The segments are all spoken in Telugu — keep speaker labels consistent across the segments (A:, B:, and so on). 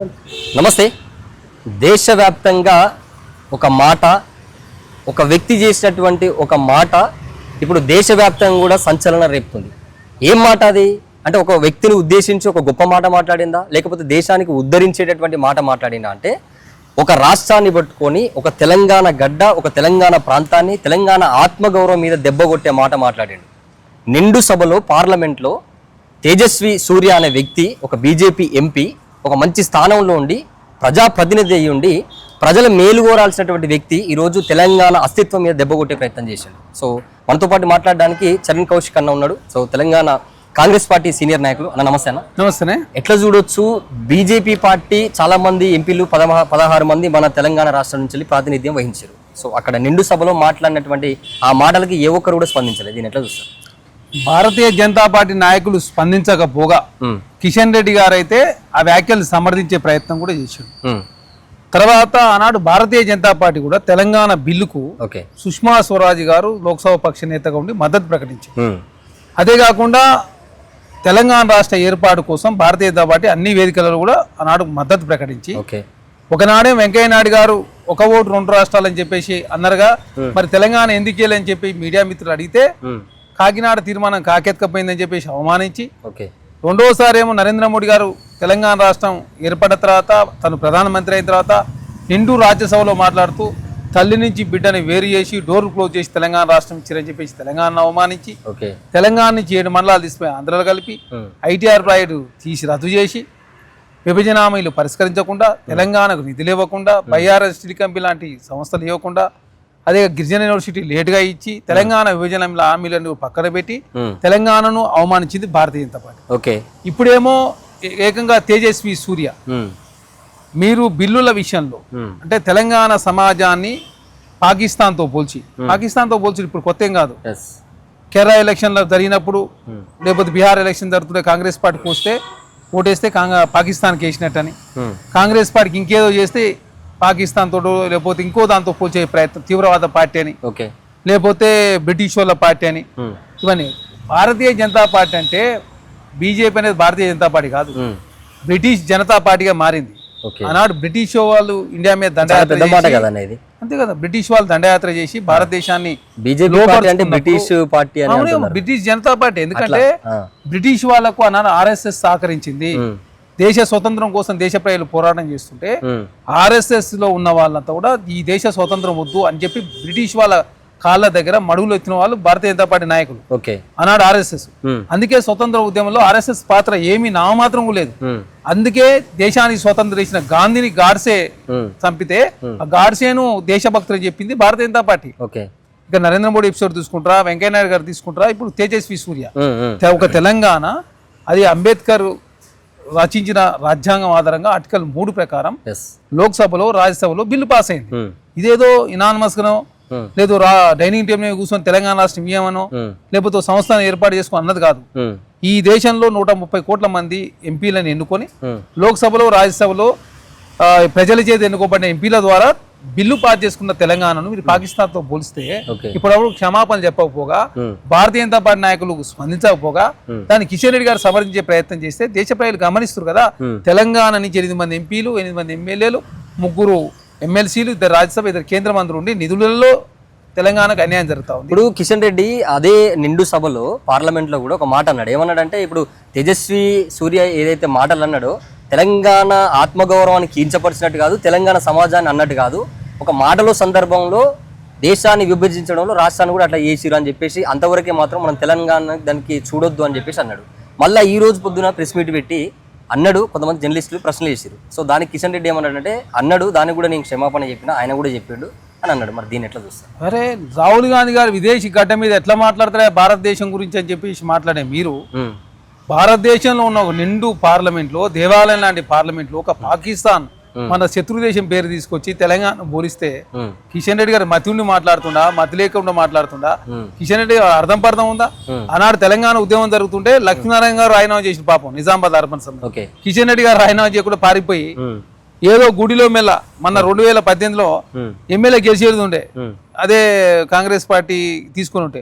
A: నమస్తే. దేశవ్యాప్తంగా ఒక మాట, ఒక వ్యక్తి చేసినటువంటి ఒక మాట ఇప్పుడు దేశవ్యాప్తంగా కూడా సంచలనం రేపుతుంది. ఏం మాట అది అంటే ఒక వ్యక్తిని ఉద్దేశించి ఒక గొప్ప మాట మాట్లాడిందా, లేకపోతే దేశానికి ఉద్ధరించేటటువంటి మాట మాట్లాడిందా అంటే ఒక రాష్ట్రాన్ని పట్టుకొని ఒక తెలంగాణ గడ్డ, ఒక తెలంగాణ ప్రాంతాన్ని, తెలంగాణ ఆత్మగౌరవం మీద దెబ్బ కొట్టే మాట మాట్లాడాడు. నిండు సభలో పార్లమెంట్లో తేజస్వి సూర్య అనే వ్యక్తి, ఒక బీజేపీ ఎంపీ, ఒక మంచి స్థానంలో ఉండి ప్రజాప్రతినిధి అయ్యి ఉండి ప్రజల మేలు కోరాల్సినటువంటి వ్యక్తి ఈరోజు తెలంగాణ అస్తిత్వం మీద దెబ్బ కొట్టే ప్రయత్నం చేశాడు. సో మనతో పాటు మాట్లాడడానికి చరణ్ కౌశిక్ అన్న ఉన్నాడు. So Telangana Congress party senior నాయకులు అన్న. నమస్తే అన్న.
B: నమస్తే.
A: ఎట్లా చూడొచ్చు, బీజేపీ పార్టీ చాలా మంది ఎంపీలు 16 మంది మన తెలంగాణ రాష్ట్రం నుంచి ప్రాతినిధ్యం వహించారు. సో అక్కడ నిండు సభలో మాట్లాడినటువంటి ఆ మాటలకి ఏ ఒక్కరు కూడా స్పందించలేదు. దీన్ని ఎట్లా చూస్తారు?
B: భారతీయ జనతా పార్టీ నాయకులు స్పందించకపోగా కిషన్ రెడ్డి గారు అయితే ఆ వ్యాఖ్యలు సమర్థించే ప్రయత్నం కూడా చేశారు. తర్వాత ఆనాడు భారతీయ జనతా పార్టీ కూడా తెలంగాణ బిల్లుకు సుష్మా స్వరాజ్ గారు లోక్సభ పక్ష నేతగా ఉండి మద్దతు ప్రకటించారు. అదే కాకుండా తెలంగాణ రాష్ట్ర ఏర్పాటు కోసం భారతీయ జనతా పార్టీ అన్ని వేదికలలో కూడా ఆనాడు మద్దతు ప్రకటించి, ఒకనాడే వెంకయ్య నాయుడు గారు ఒక ఓటు 2 రాష్ట్రాలని చెప్పేసి అన్నారుగా, మరి తెలంగాణ ఎందుకు అని చెప్పి మీడియా మిత్రులు అడిగితే కాకినాడ తీర్మానం కాకెత్తుకపోయిందని చెప్పేసి అవమానించి, రెండోసారి ఏమో నరేంద్ర మోడీ గారు తెలంగాణ రాష్ట్రం ఏర్పడిన తర్వాత తను ప్రధానమంత్రి అయిన తర్వాత నిండు రాజ్యసభలో మాట్లాడుతూ తల్లి నుంచి బిడ్డని వేరు చేసి డోర్ క్లోజ్ చేసి తెలంగాణ రాష్ట్రం ఇచ్చారని చెప్పేసి తెలంగాణను అవమానించి, తెలంగాణ నుంచి 7 మండలాలు తీసిపోయి ఆంధ్రలో కలిపి ఐటీఆర్ ప్రాజెక్టు తీసి రద్దు చేసి, విభజన హామీలు పరిష్కరించకుండా, తెలంగాణకు నిధులు ఇవ్వకుండా, బైఆర్ఎస్ స్టీల్ కంపెనీ లాంటి సంస్థలు ఇవ్వకుండా, అదే గిరిజన యూనివర్సిటీ లేటుగా ఇచ్చి తెలంగాణ విభజన హామీలను పక్కన పెట్టి తెలంగాణను అవమానించింది భారతీయ జనతా పార్టీ. ఇప్పుడేమో ఏకంగా తేజస్వి సూర్య మీరు బిల్లుల విషయంలో అంటే తెలంగాణ సమాజాన్ని పాకిస్తాన్తో పోల్చి ఇప్పుడు కొత్త ఏం కాదు. కేరళ ఎలక్షన్లు జరిగినప్పుడు లేకపోతే బీహార్ ఎలక్షన్ జరుగుతుంటే కాంగ్రెస్ పార్టీకి వస్తే ఓటేస్తే పాకిస్తాన్కి వేసినట్టని, కాంగ్రెస్ పార్టీకి ఇంకేదో చేస్తే పాకిస్తాన్ తోడు లేకపోతే ఇంకో దాంతో పోల్చే ప్రయత్నం, తీవ్రవాద పార్టీ అని, లేకపోతే బ్రిటిష్ వాళ్ళ పార్టీ అని, ఇవన్నీ. భారతీయ జనతా పార్టీ అంటే బీజేపీ అనేది భారతీయ జనతా పార్టీ కాదు, బ్రిటిష్ జనతా పార్టీగా మారింది. ఆనాడు బ్రిటిష్ వాళ్ళు ఇండియా మీద దండయాత్ర, అంతే కదా, బ్రిటిష్ వాళ్ళు దండయాత్ర చేసి భారతదేశాన్ని బ్రిటిష్ జనతా పార్టీ. ఎందుకంటే బ్రిటిష్ వాళ్లకు ఆనాడు ఆర్ఎస్ఎస్ సహకరించింది. దేశ స్వతంత్రం కోసం దేశ ప్రజలు పోరాటం చేస్తుంటే ఆర్ఎస్ఎస్ లో ఉన్న వాళ్ళంతా కూడా ఈ దేశ స్వతంత్రం వద్దు అని చెప్పి బ్రిటిష్ వాళ్ళ కాళ్ళ దగ్గర మడుగులు ఎత్తిన వాళ్ళు భారతీయ జనతా పార్టీ నాయకులు అన్నాడు ఆర్ఎస్ఎస్. అందుకే స్వతంత్ర ఉద్యమంలో ఆర్ఎస్ఎస్ పాత్ర ఏమీ నామమాత్రం లేదు. అందుకే దేశానికి స్వతంత్రం ఇచ్చిన గాంధీని గాడ్సే చంపితే ఆ గాడ్సేను దేశభక్తులు చెప్పింది భారతీయ జనతా పార్టీ. ఇక నరేంద్ర మోడీ ఎపిసోడ్ తీసుకుంటారా, వెంకయ్య నాయుడు గారు తీసుకుంటారా, ఇప్పుడు తేజస్వి సూర్య. ఒక తెలంగాణ అది అంబేద్కర్ రచించిన రాజ్యాంగం ఆధారంగా ఆర్టికల్ 3 ప్రకారం లోక్సభలో రాజ్యసభలో బిల్లు పాస్ అయింది. ఇదేదో ఇనానమస్ గానో లేదు డైనింగ్ టేబుల్ మీద కూర్చొని తెలంగాణ రాష్ట్రం ఇయ్యమనో లేకపోతే సంస్థను ఏర్పాటు చేసుకుని అన్నది కాదు. ఈ దేశంలో 130 కోట్ల మంది ఎంపీలను ఎన్నుకొని లోక్సభలో రాజ్యసభలో ప్రజల చేతి ఎన్నుకోబడిన ఎంపీల ద్వారా బిల్లు పాస్ చేసుకున్న తెలంగాణను మీరు పాకిస్తాన్ తో పోలిస్తే ఇప్పుడు క్షమాపణలు చెప్పకపోగా, భారతీయ జనతా పార్టీ నాయకులు స్పందించకపోగా దాన్ని కిషన్ రెడ్డి గారు సమర్థించే ప్రయత్నం చేస్తే దేశ ప్రజలు గమనిస్తారు కదా. తెలంగాణ నుంచి 8 మంది ఎంపీలు, 8 మంది ఎమ్మెల్యేలు, 3 ఎమ్మెల్సీలు, 2 రాజ్యసభ, 2 కేంద్ర మంత్రులు ఉండి నిధులలో తెలంగాణకు అన్యాయం జరుగుతా ఉంది.
A: ఇప్పుడు కిషన్ రెడ్డి అదే నిండు సభలో పార్లమెంట్ లో కూడా ఒక మాట అన్నాడు. ఏమన్నాడంటే, ఇప్పుడు తేజస్వి సూర్య ఏదైతే మాటలు అన్నాడో తెలంగాణ ఆత్మగౌరవాన్ని కించపరిచినట్టు కాదు, తెలంగాణ సమాజాన్ని అన్నట్టు కాదు, ఒక మాటలో సందర్భంలో దేశాన్ని విభజించడంలో రాష్ట్రాన్ని కూడా అట్లా చేసిరు అని చెప్పేసి అంతవరకే మాత్రం మనం తెలంగాణ దానికి చూడొద్దు అని చెప్పేసి అన్నాడు. మళ్ళీ ఈ రోజు పొద్దున ప్రెస్ మీట్ పెట్టి అన్నాడు, కొంతమంది జర్నలిస్టులు ప్రశ్నలు చేశారు. సో దానికి కిషన్ రెడ్డి ఏమన్నాడంటే, అన్నాడు దానికి కూడా నేను క్షమాపణ చెప్పిన, ఆయన కూడా చెప్పాడు అని అన్నాడు. మరి దీన్ని ఎట్లా చూస్తారు?
B: అరే, రాహుల్ గాంధీ గారు విదేశీ గడ్డ మీద ఎట్లా మాట్లాడతారా భారతదేశం గురించి అని చెప్పేసి మాట్లాడే మీరు, భారతదేశంలో ఉన్న ఒక నిండు పార్లమెంట్ లో, దేవాలయం లాంటి పార్లమెంట్ లో ఒక పాకిస్తాన్ మన శత్రు దేశం పేరు తీసుకొచ్చి తెలంగాణ పోలిస్తే కిషన్ రెడ్డి గారు మతి ఉండి మాట్లాడుతుండా, మతి లేకుండా మాట్లాడుతుండా? కిషన్ రెడ్డి గారు అర్థం పర్థం ఉందా? ఆనాడు తెలంగాణ ఉద్యమం జరుగుతుంటే లక్ష్మీనారాయణ గారు రాజీనామా చేసిన పాపం నిజామాబాద్ అర్బన్ సభ. కిషన్ రెడ్డి గారు రాజీనామా చేయకుండా పారిపోయి ఏదో గుడిలో మెల్ల మొన్న 2018లో ఎమ్మెల్యే గెలిచేది ఉండే, అదే కాంగ్రెస్ పార్టీ తీసుకుని ఉంటే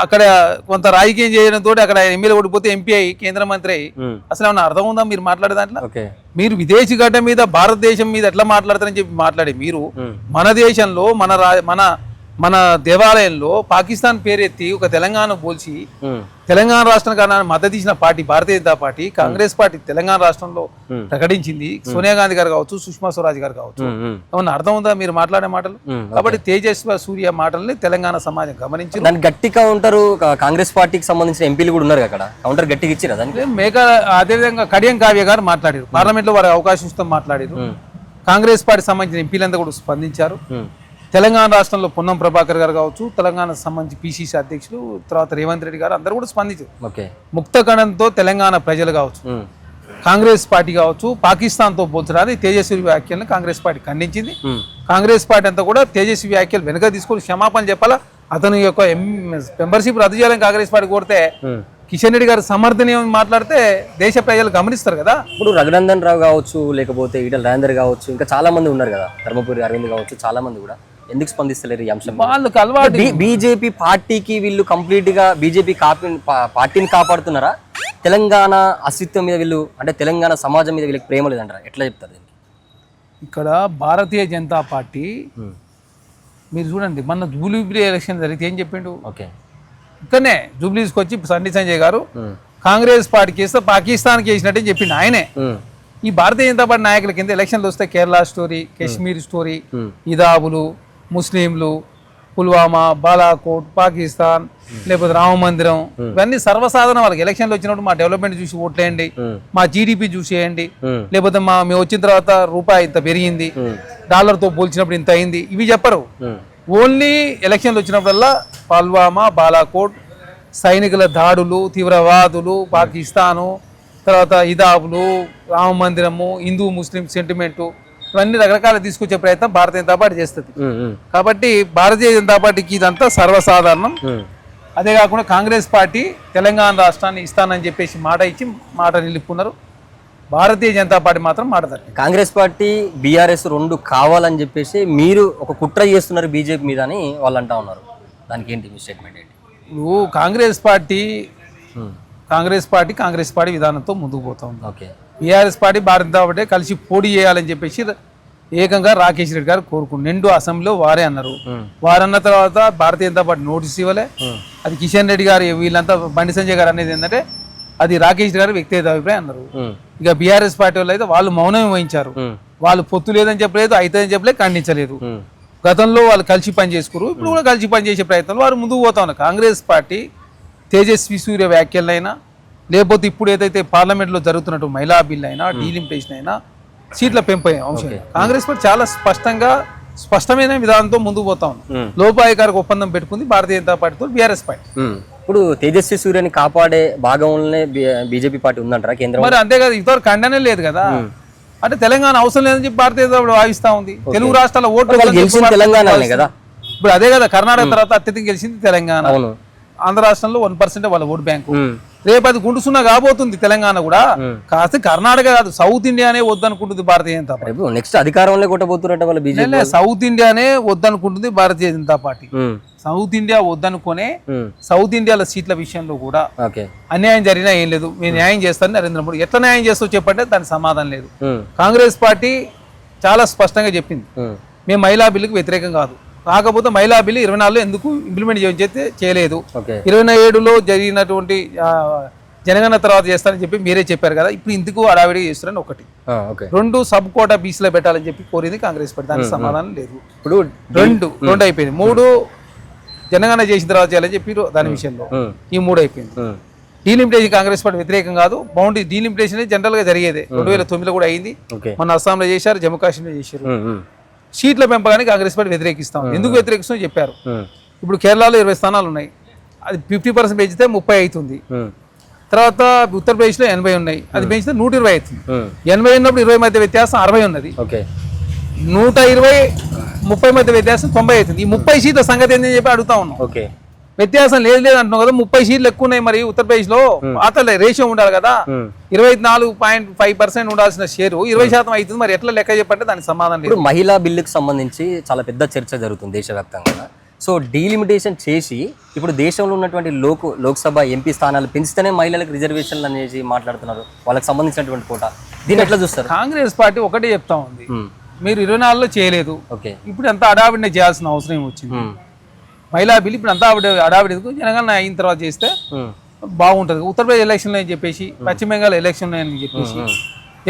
B: అక్కడ కొంత రాజకీయం చేయడంతో అక్కడ ఎమ్మెల్యే ఓడిపోతే ఎంపీ అయ్యి కేంద్ర మంత్రి అయ్యి అసలు ఏమన్నా అర్థం ఉందా మీరు మాట్లాడే దాంట్లో? మీరు విదేశీ గడ్డ మీద భారతదేశం మీద ఎట్లా మాట్లాడతారని చెప్పి మాట్లాడే మీరు మన దేశంలో మన దేవాలయంలో పాకిస్తాన్ పేరెత్తి ఒక తెలంగాణ పోల్చి తెలంగాణ రాష్ట్రానికి మద్దతు ఇచ్చిన పార్టీ భారతీయ జనతా పార్టీ, కాంగ్రెస్ పార్టీ తెలంగాణ రాష్ట్రంలో ప్రకటించింది. సోనియా గాంధీ గారు కావచ్చు, సుష్మా స్వరాజ్ గారు కావచ్చు. ఏమన్నా అర్థం ఉందా మీరు మాట్లాడే మాటలు? కాబట్టి తేజస్వి సూర్య మాటల్ని తెలంగాణ సమాజం గమనించి
A: దానికి గట్టి కౌంటర్ కాంగ్రెస్ పార్టీకి సంబంధించిన ఎంపీలు కూడా ఉన్నారు అక్కడ, కౌంటర్ గట్టిగా ఇచ్చారు దానికి.
B: అదేవిధంగా కడియం కావ్య గారు మాట్లాడారు, పార్లమెంట్ లో వారి అవకాశం ఇస్తాం మాట్లాడారు. కాంగ్రెస్ పార్టీ సంబంధించిన ఎంపీలంతా కూడా స్పందించారు. తెలంగాణ రాష్ట్రంలో పొన్నం ప్రభాకర్ గారు కావచ్చు, తెలంగాణకు సంబంధించి పిసిసి అధ్యక్షులు, తర్వాత రేవంత్ రెడ్డి గారు అందరూ కూడా స్పందించారు. ముక్త కణంతో తెలంగాణ ప్రజలు కావచ్చు, కాంగ్రెస్ పార్టీ కావచ్చు, పాకిస్తాన్తో పోల్చడానికి తేజస్వి వ్యాఖ్యలను కాంగ్రెస్ పార్టీ ఖండించింది. కాంగ్రెస్ పార్టీ అంతా కూడా తేజస్వి వ్యాఖ్యలు వెనక తీసుకొని క్షమాపణ చెప్పాలా. అతని యొక్క మెంబర్షిప్ రద్దు చేయాలని కాంగ్రెస్ పార్టీ కోరితే కిషన్ రెడ్డి గారు సమర్థనీయం మాట్లాడితే దేశ ప్రజలు గమనిస్తారు కదా.
A: ఇప్పుడు రఘునందన్ రావు కావచ్చు, లేకపోతే ఈటల రాజేందర్ కావచ్చు, ఇంకా చాలా మంది ఉన్నారు కదా, ధర్మపురి అరవింద్ కావచ్చు, చాలా మంది కూడా ఎందుకు స్పందిస్తలేరు ఈ అంశం?
B: వాళ్ళకి అలవాటు.
A: బీజేపీ పార్టీకి వీళ్ళు కంప్లీట్ గా బీజేపీ పార్టీని కాపాడుతున్నారా? తెలంగాణ అస్తిత్వం మీద వీళ్ళు, అంటే తెలంగాణ సమాజం మీద వీళ్ళకి ప్రేమ లేదంటారా? ఎట్లా చెప్తారు దీనికి?
B: ఇక్కడ భారతీయ జనతా పార్టీ మీరు చూడండి, మొన్న జూబ్లీ ఎలక్షన్ జరిగితే ఏం చెప్పిండు? ఇక్కడనే జూబ్లీస్కి వచ్చి సండి సంజయ్ గారు కాంగ్రెస్ పార్టీకి వేస్తే పాకిస్తాన్కి వేసినట్టే చెప్పిండు ఆయనే. ఈ భారతీయ జనతా పార్టీ నాయకుల కింద ఎలక్షన్లు వస్తే కేరళ స్టోరీ, కాశ్మీర్ స్టోరీ, ఇదాబులు, ముస్లింలు, పుల్వామా, బాలాకోట్, పాకిస్తాన్, లేకపోతే రామ మందిరం, ఇవన్నీ సర్వసాధారణ. వాళ్ళకి ఎలక్షన్లు వచ్చినప్పుడు మా డెవలప్మెంట్ చూసి ఓట్లేయండి, మా జీడిపి చూసేయండి, లేకపోతే మేము వచ్చిన తర్వాత రూపాయి ఇంత పెరిగింది, డాలర్తో పోల్చినప్పుడు ఇంత అయింది, ఇవి చెప్పరు. ఓన్లీ ఎలక్షన్లు వచ్చినప్పుడల్లా పుల్వామా, బాలాకోట్, సైనికుల దాడులు, తీవ్రవాదులు, పాకిస్తాను, తర్వాత ఇదాబులు, రామ మందిరము, హిందూ ముస్లిం సెంటిమెంటు, ఇవన్నీ రకరకాల తీసుకొచ్చే ప్రయత్నం భారతీయ జనతా పార్టీ చేస్తుంది. కాబట్టి భారతీయ జనతా పార్టీకి ఇదంతా సర్వసాధారణం. అదే కాకుండా కాంగ్రెస్ పార్టీ తెలంగాణ రాష్ట్రాన్ని ఇస్తానని చెప్పేసి మాట ఇచ్చి మాట నిలుపుకున్నారు. భారతీయ జనతా పార్టీ మాత్రం మాట తప్పి
A: కాంగ్రెస్ పార్టీ బీఆర్ఎస్ రెండు కావాలని చెప్పేసి మీరు ఒక కుట్ర చేస్తున్నారు బీజేపీ మీద అని వాళ్ళు అంటా ఉన్నారు. దానికి ఏంటి మీ స్టేట్మెంట్ ఏంటి?
B: ఇప్పుడు కాంగ్రెస్ పార్టీ విధానంతో ముందుకు పోతా ఉంది. బీఆర్ఎస్ పార్టీ భారతీయ జనతా పార్టీ కలిసి పోటీ చేయాలని చెప్పేసి ఏకంగా రాకేష్ రెడ్డి గారు కోరుకున్నారు. నిండు అసెంబ్లీలో వారే అన్నారు. వారన్న తర్వాత భారతీయ జనతా పార్టీ నోటీస్ ఇవ్వలే. అది కిషన్ రెడ్డి గారు వీళ్ళంతా బండి సంజయ్ గారు అనేది ఏంటంటే అది రాకేష్ రెడ్డి గారు వ్యక్తిగత అభిప్రాయం అన్నారు. ఇక బీఆర్ఎస్ పార్టీ వాళ్ళు అయితే వాళ్ళు మౌనం వహించారు. వాళ్ళు పొత్తు లేదని చెప్పలేదు, అవుతుందని చెప్పలేదు, ఖండించలేదు. గతంలో వాళ్ళు కలిసి పని చేసుకున్నారు, ఇప్పుడు కూడా కలిసి పనిచేసే ప్రయత్నంలో వారు ముందుకు పోతా ఉన్నారు. కాంగ్రెస్ పార్టీ తేజస్వి సూర్య వ్యాఖ్యలైనా, లేకపోతే ఇప్పుడు ఏదైతే పార్లమెంట్లో జరుగుతున్నట్టు మహిళా బిల్ అయినా, డీలిమిటేషన్ అయినా, సీట్ల పెంపు అంశం, కాంగ్రెస్ పార్టీ చాలా స్పష్టమైన విధానంతో ముందుకు పోతా ఉంది. లోపాయకారికి ఒప్పందం పెట్టుకుంది భారతీయ జనతా పార్టీతో బీఆర్ఎస్ పార్టీ.
A: ఇప్పుడు తేజస్వి సూర్యని కాపాడే భాగంలోనే బీజేపీ పార్టీ ఉందంటారా కేంద్రం?
B: మరి అంతే కదా, ఇంతవరకు ఖండనే లేదు కదా. అంటే తెలంగాణ అవసరం లేదని చెప్పి భారతీయ జనతా పార్టీ భావిస్తా ఉంది. తెలుగు రాష్ట్రాల ఓట్లు
A: తెలంగాణనే కదా.
B: ఇప్పుడు అదే కదా, కర్ణాటక తర్వాత అత్యధిక గెలిచింది తెలంగాణ. ఆంధ్ర రాష్ట్రంలో 1% వాళ్ళ ఓటు బ్యాంకు. రేపు అది గుండు సున్నా కాబోతుంది తెలంగాణ కూడా. కాస్త కర్ణాటక కాదు, సౌత్ ఇండియానే వద్దనుకుంటుంది భారతీయ జనతా పార్టీ.
A: నెక్స్ట్ అధికారంలో కొట్టబోతున్నట్టు వాళ్ళ బీజేపీ.
B: సౌత్ ఇండియానే వద్దనుకుంటుంది Bharatiya Janata party. South India వద్దనుకునే సౌత్ ఇండియాలో సీట్ల విషయంలో కూడా అన్యాయం జరిగినా ఏం లేదు, మేము న్యాయం చేస్తాను నరేంద్ర మోడీ. ఎట్లా న్యాయం చేస్తావు చెప్పంటే దానికి సమాధానం లేదు. కాంగ్రెస్ పార్టీ చాలా స్పష్టంగా చెప్పింది, మేము మహిళా బిల్లుకు వ్యతిరేకం కాదు. కాకపోతే మహిళా బిల్లు 24లో ఎందుకు ఇంప్లిమెంట్ చేయలేదు, 27లో జరిగినటువంటి జనగణన తర్వాత చేస్తారని చెప్పి మీరే చెప్పారు కదా, ఇప్పుడు ఇందుకు అడావిడిగా చేస్తారని ఒకటి. 2 సబ్ కోటా బీసీలో పెట్టాలని చెప్పి కోరింది కాంగ్రెస్ పార్టీ, దానికి సమాధానం లేదు. ఇప్పుడు 2 అయిపోయింది. 3 జనగణన చేసిన తర్వాత చేయాలని చెప్పి దాని విషయంలో ఈ 3 అయిపోయింది. డీలిమిటేషన్ కాంగ్రెస్ పార్టీ వ్యతిరేకం కాదు. బౌండరీ డీలిమిటేషన్ జనరల్ గా జరిగేదే, 2009లో కూడా అయింది. మన అస్సాంలో చేశారు, జమ్మూ కాశ్మీర్లో చేశారు. సీట్ల పెంపకానికి కాంగ్రెస్ పార్టీ వ్యతిరేకిస్తాం. ఎందుకు వ్యతిరేకిస్తామో చెప్పారు. ఇప్పుడు కేరళలో 20 స్థానాలు ఉన్నాయి, అది 50% పెంచితే 30 అవుతుంది. తర్వాత ఉత్తరప్రదేశ్లో 80 ఉన్నాయి, అది పెంచితే 120 అవుతుంది. 80 ఉన్నప్పుడు 20 మధ్య వ్యత్యాసం 60 ఉన్నది. 120 30 మధ్య వ్యత్యాసం 90 అవుతుంది. ఈ 30 సీట్ల సంగతి ఏంటని చెప్పి అడుగుతా ఉన్నాం. వ్యత్యాసం లేదు అంటున్నావు కదా, 30 సీట్లు ఎక్కువ ఉన్నాయి మరి ఉత్తరప్రదేశ్ లో. అతలే రేషియో ఉండాలి కదా, 24.5% ఉండాల్సిన షేరు 20% అవుతుంది. మరి ఎట్లా లెక్క చెప్పంటే దానికి సమాధానం లేదు.
A: ఇప్పుడు మహిళా బిల్లుకి సంబంధించి చాలా పెద్ద చర్చ జరుగుతుంది దేశవ్యాప్తంగా. సో డీలిమిటేషన్ చేసి ఇప్పుడు దేశంలో ఉన్నటువంటి లోక్సభ ఎంపీ స్థానాలు పెంచితేనే మహిళలకు రిజర్వేషన్లు అనేసి మాట్లాడుతున్నారు, వాళ్ళకి సంబంధించినటువంటి కోట. దీన్ని ఎట్లా చూస్తారు?
B: కాంగ్రెస్ పార్టీ ఒకటే చెప్తా ఉంది, మీరు 24లో చేయలేదు, ఇప్పుడు అంతా అడావిడిని చేయాల్సిన అవసరం వచ్చింది. మహిళా బిల్ ఇప్పుడు అంతా అడావిడి జనగణన అయిన తర్వాత చేస్తే బాగుంటుంది. ఉత్తరప్రదేశ్ ఎలక్షన్లు అని చెప్పేసి, పశ్చిమ బెంగాల్ ఎలక్షన్లు అని చెప్పేసి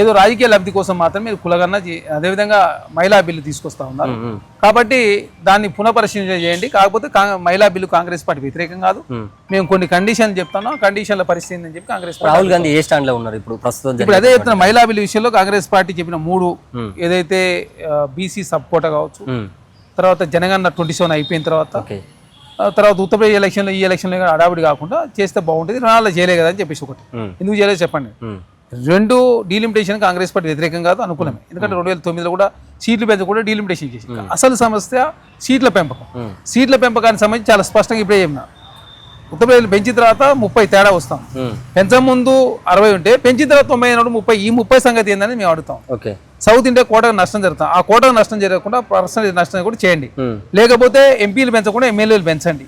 B: ఏదో రాజకీయ లబ్ధి కోసం మాత్రం మీరు కులగన్న అదేవిధంగా మహిళా బిల్లు తీసుకొస్తా ఉన్నారు. కాబట్టి దాన్ని పునఃపరిశీలన చేయండి. కాకపోతే మహిళా బిల్లు కాంగ్రెస్ పార్టీ వ్యతిరేకం కాదు. మేము కొన్ని కండిషన్లు చెప్తాను, కండిషన్ల పరిస్థితి అని చెప్పి కాంగ్రెస్
A: రాహుల్ గాంధీ ఏ స్టాండ్ లో ఉన్నారు ఇప్పుడు ప్రస్తుతం?
B: ఇప్పుడు అదే చెప్తున్నా, మహిళా బిల్లు విషయంలో కాంగ్రెస్ పార్టీ చెప్పిన 3 ఏదైతే బీసీ సబ్ కోటా కావచ్చు, తర్వాత జనగణన 27 అయిపోయిన తర్వాత ఉత్తరప్రదేశ్ ఎలక్షన్లో ఈ ఎలక్షన్లో అడావిడి కాకుండా చేస్తే బాగుంటుంది. 24లో చేయలే కదా అని చెప్పేసి ఒకటి, ఎందుకు చేయలేదు చెప్పండి. 2 డీలిమిటేషన్ కాంగ్రెస్ పార్టీ వ్యతిరేకం కాదు, అనుకూలమే. ఎందుకంటే 2009లో కూడా సీట్లు పెంచకుండా డీలిమిటేషన్ చేసి, అసలు సమస్య సీట్ల పెంపకం. సీట్ల పెంపకానికి సంబంధించి చాలా స్పష్టంగా ఇప్పుడే చెప్పిన, ఉత్తరప్రదేశ్ పెంచిన తర్వాత 30 తేడా వస్తాం. పెంచక ముందు 60 ఉంటే పెంచిన తర్వాత 90 30. ఈ 30 సంగతి ఏందని మేము అడుగుతాం. సౌత్ ఇండియా కోటకు నష్టం జరుగుతాం, ఆ కోటకు నష్టం జరగకుండా పర్సనల్ నష్టం కూడా చేయండి. లేకపోతే ఎంపీలు పెంచకుండా ఎమ్మెల్యేలు పెంచండి.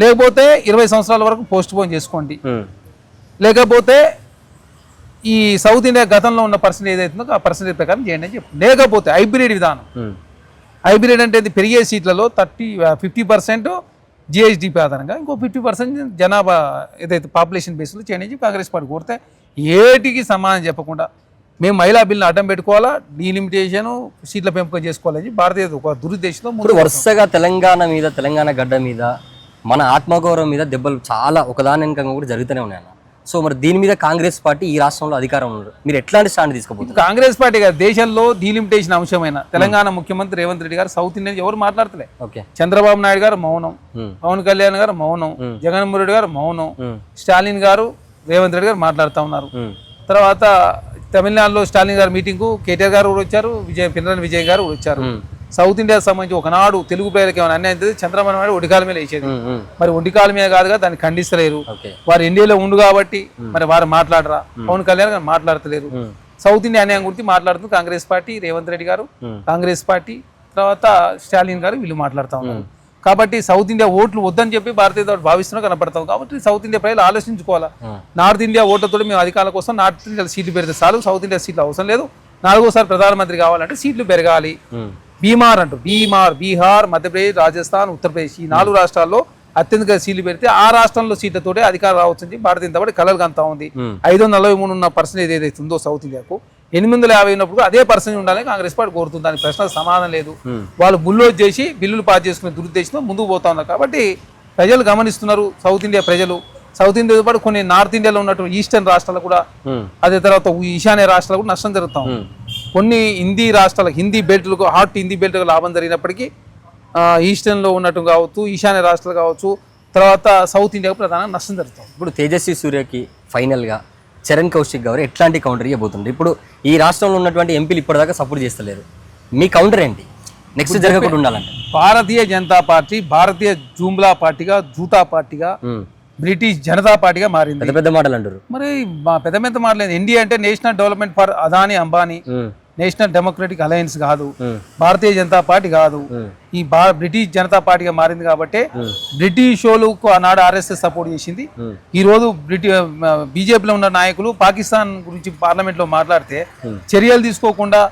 B: లేకపోతే 20 సంవత్సరాల వరకు పోస్ట్ పోన్ చేసుకోండి. లేకపోతే ఈ సౌత్ ఇండియా గతంలో ఉన్న పర్సెంటేజ్ ఏదైతుందో ఆ పర్సెంటేజ్ ప్రకారం చేయండి అని చెప్పి. లేకపోతే హైబ్రిడ్ విధానం, హైబ్రిడ్ అంటే పెరిగే సీట్లలో 50% జిఎస్డిపి ఆధారంగా, ఇంకో 50% జనాభా ఏదైతే పాపులేషన్ బేస్లో చేయండి అని చెప్పి కాంగ్రెస్ పార్టీ కోరితే, ఏటికి సమాధానం చెప్పకుండా మేము మహిళా బిల్లును అడ్డం పెట్టుకోవాలా, డీలిమిటేషన్ సీట్ల పెంపకం చేసుకోవాలని భారతీయ ఒక దురుద్దేశంతో
A: వరుసగా తెలంగాణ గడ్డ మీద మన ఆత్మగౌరవం మీద దెబ్బలు చాలా ఒకదాని వెనుకంగా కూడా జరుగుతూనే ఉన్నాయి. సో మరి దీని మీద కాంగ్రెస్ పార్టీ ఈ రాష్ట్రంలో అధికారం ఉన్నారు, మీరు ఎట్లాంటి స్టాండ్ తీసుకోబోతున్నారు?
B: కాంగ్రెస్ పార్టీ గారు దేశంలో డీలిమిటేషన్ అంశమైన తెలంగాణ ముఖ్యమంత్రి రేవంత్ రెడ్డి గారు సౌత్ ఇండియన్ ఎవరు మాట్లాడతలే. చంద్రబాబు నాయుడు గారు మౌనం, పవన్ కళ్యాణ్ గారు మౌనం, జగన్మోహన్ రెడ్డి గారు మౌనం, స్టాలిన్ గారు రేవంత్ రెడ్డి గారు మాట్లాడుతూ ఉన్నారు. తర్వాత తమిళనాడులో స్టాలిన్ గారు మీటింగ్కు కేటీఆర్ గారు కూడా వచ్చారు, పినరయి విజయన్ గారు వచ్చారు. సౌత్ ఇండియాకి సంబంధించి ఒకనాడు తెలుగు ప్రజలకు ఏమైనా అన్యాయం అయితే చంద్రబాబు నాయుడు ఒడికాల మీద వేసేది. మరి ఒడికాల మీద కాదుగా, దాన్ని ఖండిస్తలేరు. వారు ఇండియాలో ఉండు కాబట్టి మరి వారు మాట్లాడరా, పవన్ కళ్యాణ్ గారు మాట్లాడతలేరు. సౌత్ ఇండియా అన్యాయం గురించి మాట్లాడుతుంది కాంగ్రెస్ పార్టీ, రేవంత్ రెడ్డి గారు కాంగ్రెస్ పార్టీ, తర్వాత స్టాలిన్ గారు వీళ్ళు మాట్లాడుతూ ఉన్నారు. కాబట్టి సౌత్ ఇండియా ఓట్లు వద్దని చెప్పి భారతీయ భావిస్తున్నా కనపడతాం. కాబట్టి సౌత్ ఇండియా ప్రజలు ఆలోచించుకోవాలా, నార్త్ ఇండియా ఓట్లతో మేము అధికారుల కోసం నార్త్ ఇండియా సీట్లు పెడితే చాలు, సౌత్ ఇండియా సీట్లు అవసరం లేదు. 4వసారి ప్రధానమంత్రి కావాలంటే సీట్లు పెరగాలి. బీహార్, మధ్యప్రదేశ్, రాజస్థాన్, ఉత్తరప్రదేశ్ ఈ 4 రాష్ట్రాల్లో అత్యధిక సీట్లు పెడితే ఆ రాష్ట్రంలో సీట్లతోటే అధికారం రావచ్చు భారతీయ జనతా పార్టీ కలలు కంతా ఉంది. 543 ఉన్న పర్సెంటేజ్ ఏదైతే ఉందో సౌత్ ఇండియాకు 850 ఉన్నప్పుడు అదే పర్సెంటేజ్ ఉండాలని కాంగ్రెస్ పార్టీ కోరుతుంది. దానికి ప్రశ్న సమాధానం లేదు. వాళ్ళు బుల్లోజ్ చేసి బిల్లులు పాస్ చేసుకునే దురుద్దేశంతో ముందుకు పోతా ఉన్నారు. కాబట్టి ప్రజలు గమనిస్తున్నారు, సౌత్ ఇండియా ప్రజలు. సౌత్ ఇండియాతో పాటు కొన్ని నార్త్ ఇండియాలో ఉన్నటువంటి ఈస్టర్న్ రాష్ట్రాలు కూడా, అదే తర్వాత ఈశాన్య రాష్ట్రాలు కూడా నష్టం జరుగుతాం. కొన్ని హిందీ రాష్ట్రాలకు, హిందీ బెల్ట్లకు, హాట్ హిందీ బెల్ట్లకు లాభం జరిగినప్పటికీ ఈస్టర్న్లో ఉన్నట్టు కావచ్చు, ఈశాన్య రాష్ట్రాలు కావచ్చు, తర్వాత సౌత్ ఇండియాకు ప్రధానంగా నష్టం జరుగుతుంది.
A: ఇప్పుడు తేజస్వి సూర్యకి ఫైనల్గా చరణ్ కౌశిక్ గారు ఎట్లాంటి కౌంటర్ ఇవ్వబోతుంది? ఇప్పుడు ఈ రాష్ట్రంలో ఉన్నటువంటి ఎంపీలు ఇప్పటిదాకా సపోర్ట్ చేస్తలేరు, మీ కౌంటర్ ఏంటి? నెక్స్ట్ జరగకుండా ఉండాలంటే
B: భారతీయ జనతా పార్టీ భారతీయ జూమ్లా పార్టీగా, జూటా పార్టీగా, బ్రిటిష్ జనతా పార్టీగా మారింది.
A: పెద్ద మాటలు అంటారు.
B: మరి పెద్ద మాటలేదు. ఎన్డీఏ అంటే national development for Adani Ambani, national democratic alliance కాదు, భారతీయ జనతా పార్టీ కాదు, ఈ బ్రిటిష్ జనతా పార్టీగా మారింది. కాబట్టి బ్రిటిష్ వాళ్ళకు ఆనాడు ఆర్ఎస్ఎస్ సపోర్ట్ చేసింది. ఈ రోజు బీజేపీలో ఉన్న నాయకులు పాకిస్తాన్ గురించి పార్లమెంట్ లో మాట్లాడితే చర్యలు తీసుకోకుండా,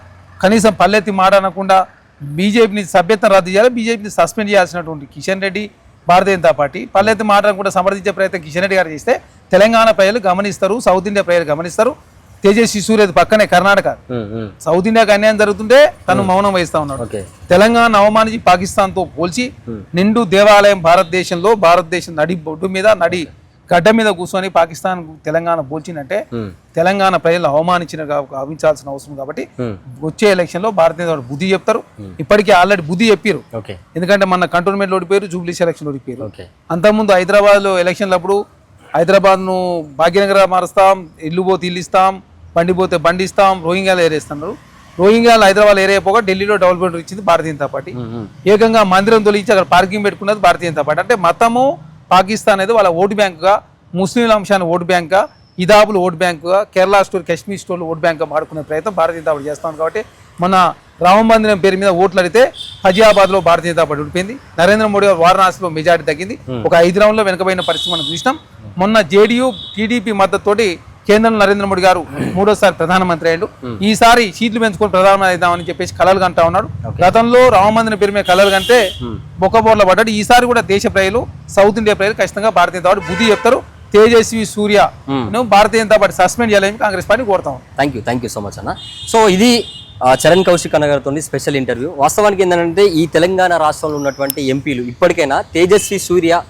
B: కనీసం పల్లెత్తి మాట్లాడకుండా బీజేపీని సభ్యత్వం రద్దు చేయాలి, బీజేపీని సస్పెండ్ చేయాల్సినటువంటి కిషన్ రెడ్డి భారతీయ జనతా పార్టీ పల్లెత్తి మాట్లాడకుండా సమర్థించే ప్రయత్నం కిషన్ రెడ్డి గారు చేస్తే తెలంగాణ ప్రజలు గమనిస్తారు, సౌత్ ఇండియా ప్రజలు గమనిస్తారు. తేజస్వి సూర్య పక్కనే కర్ణాటక, సౌత్ ఇండియాకి అన్యాయం జరుగుతుంటే తను మౌనం వహిస్తా ఉన్నాడు. తెలంగాణ అవమానించి పాకిస్తాన్ తో పోల్చి నిండు దేవాలయం భారతదేశంలో, భారతదేశం నడి బొడ్డు మీద, నడి గడ్డ మీద కూర్చొని పాకిస్తాన్ తెలంగాణ పోల్చిందంటే తెలంగాణ ప్రజలు అవమానించిన భావించాల్సిన అవసరం. కాబట్టి వచ్చే ఎలక్షన్ లో భారతీయ బుద్ధి చెప్తారు. ఇప్పటికే ఆల్రెడీ బుద్ధి చెప్పారు. ఎందుకంటే మన కంటోన్మెంట్ లో ఓడిపోయారు, జూబ్లీస్ ఎలక్షన్ ఓడిపోయారు. అంతకుముందు హైదరాబాద్ లో ఎలక్షన్లప్పుడు హైదరాబాద్ ను భాగ్యనగర మారుస్తాం, ఇల్లు పోతే ఇల్లు ఇస్తాం, బండి పోతే బండి ఇస్తాం, రోహింగ్యాలు ఏరేస్తున్నారు. రోహింగ్యాలు హైదరాబాద్ ఏరియపోగా ఢిల్లీలో డెవలప్మెంట్ ఇచ్చింది భారతీయ జనతా పార్టీ. ఏకంగా మందిరం తొలగించి అక్కడ పార్కింగ్ పెట్టుకున్నది భారతీయ జనతా పార్టీ. అంటే మతము పాకిస్తాన్ అనేది వాళ్ళ ఓటు బ్యాంకుగా, ముస్లింల అంశాన్ని ఓటు బ్యాంకుగా, ఇదాబులు ఓటు బ్యాంకుగా, కేరళ స్టోర్, కాశ్మీర్ స్టోర్లు ఓటు బ్యాంకుగా వాడుకునే ప్రయత్నం భారతీయ జనతా పార్టీ చేస్తాం. కాబట్టి మన రామ మందిరం పేరు మీద ఓట్లు అడిగితే ఫజియాబాద్లో భారతీయ జనతా పార్టీ ఓడిపోయింది. నరేంద్ర మోడీ గారు వారణాసిలో మెజారిటీ తగ్గింది. ఒక 5 రౌండ్లో వెనుకబడిన పరిస్థితి మనం చూసినాం. మొన్న జేడీయూ టీడీపీ మద్దతుతోటి కేంద్రంలో నరేంద్ర మోడీ గారు 3వ ప్రధానమంత్రి అయ్యాడు. ఈసారి సీట్లు పెంచుకొని ప్రధానమంత్రి అవుదామని చెప్పేసి కలలు కంటా ఉన్నాడు. గతంలో రామమందిరం పేరు మీద కలలు కంటే బొక్కబోర్ల పడ్డాడు. ఈసారి కూడా దేశ ప్రజలు, సౌత్ ఇండియా ప్రజలు ఖచ్చితంగా భారతీయ జనతా పార్టీ బుద్ధి చెప్తారు. తేజస్వి సూర్య భారతీయ జనతా పార్టీ సస్పెండ్ చేయాలని కాంగ్రెస్ పార్టీ కోరుతాం.
A: థ్యాంక్ యూ సో మచ్ అన్న. సో ఇది చరణ్ కౌశిక్ అన్న గారితో స్పెషల్ ఇంటర్వ్యూ. వాస్తవానికి ఏంటంటే ఈ తెలంగాణ రాష్ట్రంలో ఉన్నటువంటి ఎంపీలు ఇప్పటికైనా తేజస్వి సూర్య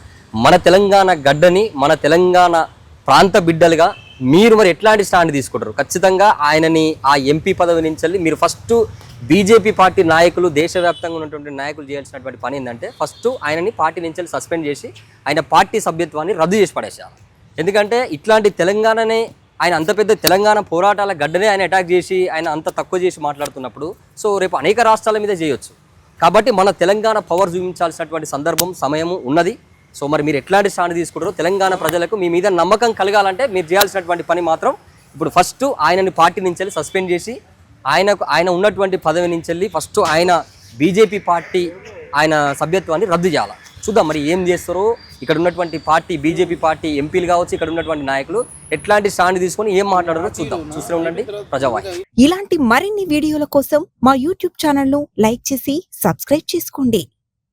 A: మన తెలంగాణ గడ్డని, మన తెలంగాణ ప్రాంత బిడ్డలుగా మీరు మరి ఎట్లాంటి స్టాండ్ తీసుకుంటారు? ఖచ్చితంగా ఆయనని ఆ ఎంపీ పదవి నుంచి మీరు ఫస్ట్ బీజేపీ పార్టీ నాయకులు, దేశవ్యాప్తంగా ఉన్నటువంటి నాయకులు చేయాల్సినటువంటి పని ఏంటంటే ఫస్ట్ ఆయనని పార్టీ నుంచి సస్పెండ్ చేసి ఆయన పార్టీ సభ్యత్వాన్ని రద్దు చేసి పడేశారు. ఎందుకంటే ఇట్లాంటి తెలంగాణనే ఆయన అంత పెద్ద తెలంగాణ పోరాటాల గడ్డనే ఆయన అటాక్ చేసి ఆయన అంత తక్కువ చేసి మాట్లాడుతున్నప్పుడు సో రేపు అనేక రాష్ట్రాల మీద చేయొచ్చు. కాబట్టి మన తెలంగాణ పవర్ చూపించాల్సినటువంటి సందర్భం, సమయము ఉన్నది. సో మరి మీరు ఎట్లాంటి స్టాండ్ తీసుకుంటారో తెలంగాణ ప్రజలకు మీ మీద నమ్మకం కలగాలంటే మీరు చేయాల్సినటువంటి పని మాత్రం ఇప్పుడు ఫస్ట్ ఆయనని పార్టీ నుంచి సస్పెండ్ చేసి ఆయన ఉన్నటువంటి పదవి నుంచి ఫస్ట్ ఆయన బీజేపీ పార్టీ ఆయన సభ్యత్వాన్ని రద్దు చేయాలి. చూద్దాం మరి ఏం చేస్తారో. ఇక్కడ ఉన్నటువంటి పార్టీ, బీజేపీ పార్టీ ఎంపీలు కావచ్చు, ఇక్కడ ఉన్నటువంటి నాయకులు ఎట్లాంటి స్టాండ్ తీసుకొని ఏం మాట్లాడారో చూద్దాం. చూస్తూ ఉండండి ప్రజావాణి.
C: ఇలాంటి మరిన్ని వీడియోల కోసం మా యూట్యూబ్ ఛానల్ ను లైక్ చేసి సబ్స్క్రైబ్ చేసుకోండి.